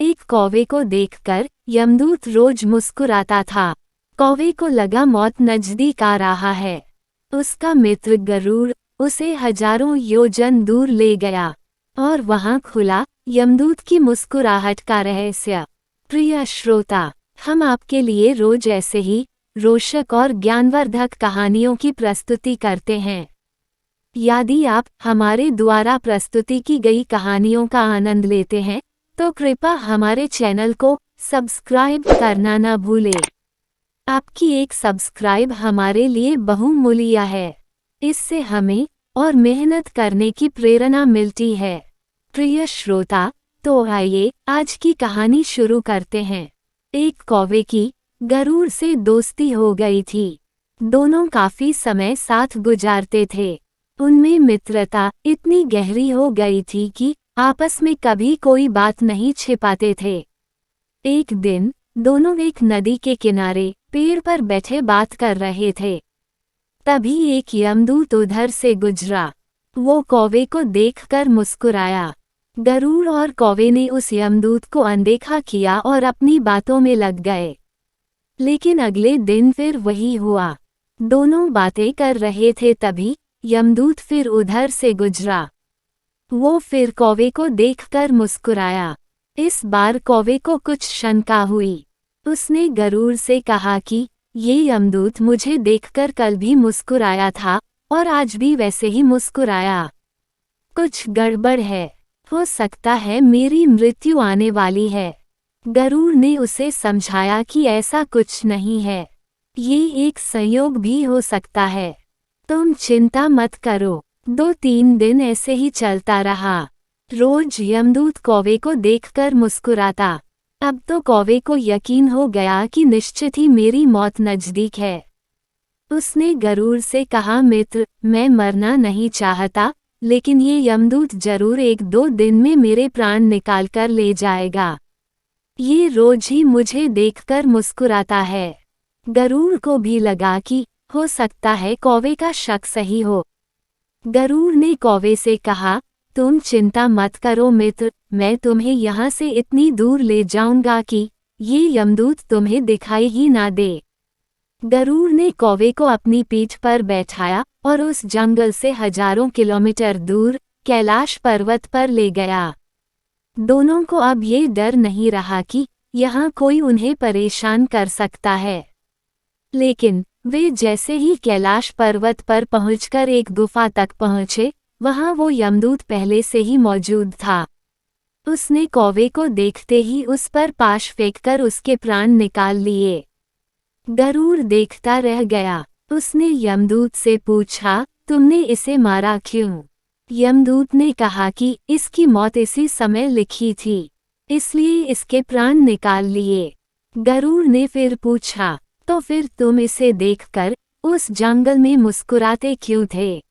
एक कौवे को देखकर यमदूत रोज मुस्कुराता था। कौवे को लगा मौत नजदीक आ रहा है। उसका मित्र गरुड़ उसे हजारों योजन दूर ले गया और वहां खुला यमदूत की मुस्कुराहट का रहस्य। प्रिय श्रोता, हम आपके लिए रोज ऐसे ही रोचक और ज्ञानवर्धक कहानियों की प्रस्तुति करते हैं। यदि आप हमारे द्वारा प्रस्तुति की गई कहानियों का आनंद लेते हैं तो कृपया हमारे चैनल को सब्सक्राइब करना न भूलें। आपकी एक सब्सक्राइब हमारे लिए बहुमूल्य है। इससे हमें और मेहनत करने की प्रेरणा मिलती है। प्रिय श्रोता, तो आइए आज की कहानी शुरू करते हैं। एक कौवे की गरुड़ से दोस्ती हो गई थी। दोनों काफी समय साथ गुजारते थे। उनमें मित्रता इतनी गहरी हो गई थी कि आपस में कभी कोई बात नहीं छिपाते थे। एक दिन दोनों एक नदी के किनारे पेड़ पर बैठे बात कर रहे थे। तभी एक यमदूत उधर से गुजरा। वो कौवे को देखकर मुस्कुराया। गरुड़ और कौवे ने उस यमदूत को अनदेखा किया और अपनी बातों में लग गए। लेकिन अगले दिन फिर वही हुआ। दोनों बातें कर रहे थे, तभी यमदूत फिर उधर से गुजरा। वो फिर कौवे को देखकर मुस्कुराया। इस बार कौवे को कुछ शंका हुई। उसने गरुड़ से कहा कि ये यमदूत मुझे देखकर कल भी मुस्कुराया था और आज भी वैसे ही मुस्कुराया। कुछ गड़बड़ है। हो सकता है मेरी मृत्यु आने वाली है। गरुड़ ने उसे समझाया कि ऐसा कुछ नहीं है, ये एक संयोग भी हो सकता है। तुम चिंता मत करो। 2-3 दिन ऐसे ही चलता रहा। रोज यमदूत कौवे को देखकर मुस्कुराता। अब तो कौवे को यकीन हो गया कि निश्चित ही मेरी मौत नजदीक है। उसने गरुड़ से कहा, मित्र, मैं मरना नहीं चाहता, लेकिन ये यमदूत जरूर 1-2 दिन में मेरे प्राण निकाल कर ले जाएगा। ये रोज ही मुझे देखकर मुस्कुराता है। गरुड़ को भी लगा कि हो सकता है कौवे का शक सही हो। गरुड़ ने कौवे से कहा, तुम चिंता मत करो मित्र, मैं तुम्हें यहाँ से इतनी दूर ले जाऊंगा कि ये यमदूत तुम्हें दिखाई ही ना दे। गरुड़ ने कौवे को अपनी पीठ पर बैठाया और उस जंगल से हजारों किलोमीटर दूर कैलाश पर्वत पर ले गया। दोनों को अब ये डर नहीं रहा कि यहाँ कोई उन्हें परेशान कर सकता है। लेकिन वे जैसे ही कैलाश पर्वत पर पहुंचकर एक गुफा तक पहुंचे, वहां वो यमदूत पहले से ही मौजूद था। उसने कौवे को देखते ही उस पर पाश फेंककर उसके प्राण निकाल लिए। गरुड़ देखता रह गया। उसने यमदूत से पूछा, तुमने इसे मारा क्यों? यमदूत ने कहा कि इसकी मौत इसी समय लिखी थी, इसलिए इसके प्राण निकाल लिए। गरुड़ ने फिर पूछा, तो फिर तुम इसे देखकर उस जंगल में मुस्कुराते क्यों थे?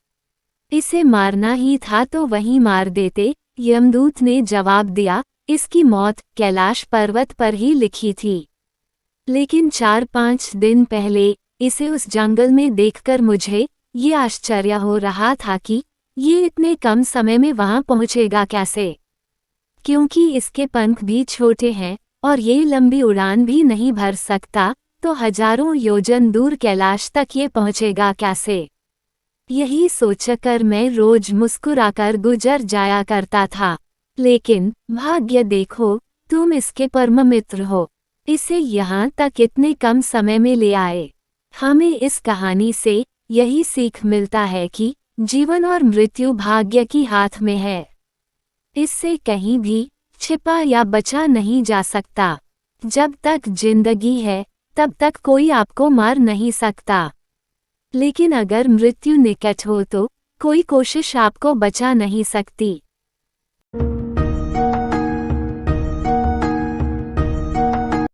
इसे मारना ही था तो वहीं मार देते। यमदूत ने जवाब दिया, इसकी मौत कैलाश पर्वत पर ही लिखी थी, लेकिन 4-5 दिन पहले इसे उस जंगल में देखकर मुझे ये आश्चर्य हो रहा था कि ये इतने कम समय में वहां पहुंचेगा कैसे, क्योंकि इसके पंख भी छोटे हैं और ये लंबी उड़ान भी नहीं भर सकता, तो हजारों योजन दूर कैलाश तक ये पहुंचेगा कैसे? यही सोचकर मैं रोज मुस्कुराकर गुजर जाया करता था। लेकिन भाग्य देखो, तुम इसके परम मित्र हो। इसे यहाँ तक इतने कम समय में ले आए। हमें इस कहानी से यही सीख मिलता है कि जीवन और मृत्यु भाग्य की हाथ में है। इससे कहीं भी छिपा या बचा नहीं जा सकता। जब तक जिंदगी है तब तक कोई आपको मार नहीं सकता, लेकिन अगर मृत्यु निकट हो तो कोई कोशिश आपको बचा नहीं सकती।